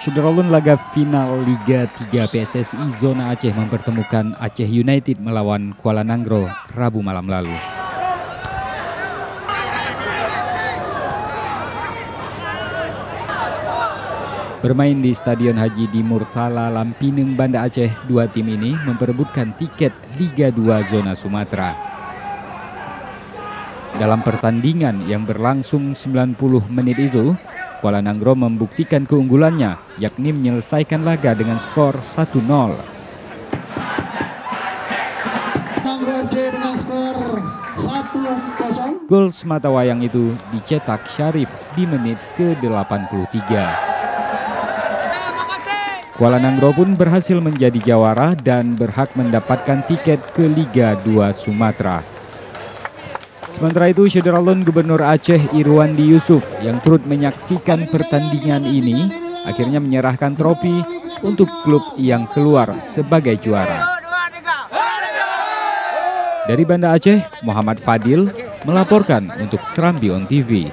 Syederalun laga final Liga 3 PSSI Zona Aceh mempertemukan Aceh United melawan Kuala Nangro Rabu malam lalu. Bermain di Stadion Haji di Murtala Lampineng, Banda Aceh, dua tim ini memperebutkan tiket Liga 2 Zona Sumatera. Dalam pertandingan yang berlangsung 90 menit itu, Kuala Nangro membuktikan keunggulannya, yakni menyelesaikan laga dengan skor 1-0. Gol sematawayang itu dicetak Syarif di menit ke-83. Kuala Nangro pun berhasil menjadi jawara dan berhak mendapatkan tiket ke Liga 2 Sumatera. Sementara itu, Syederalun Gubernur Aceh Irwandi Yusuf yang turut menyaksikan pertandingan ini akhirnya menyerahkan trofi untuk klub yang keluar sebagai juara. Dari Banda Aceh, Muhammad Fadil melaporkan untuk Serambi On TV.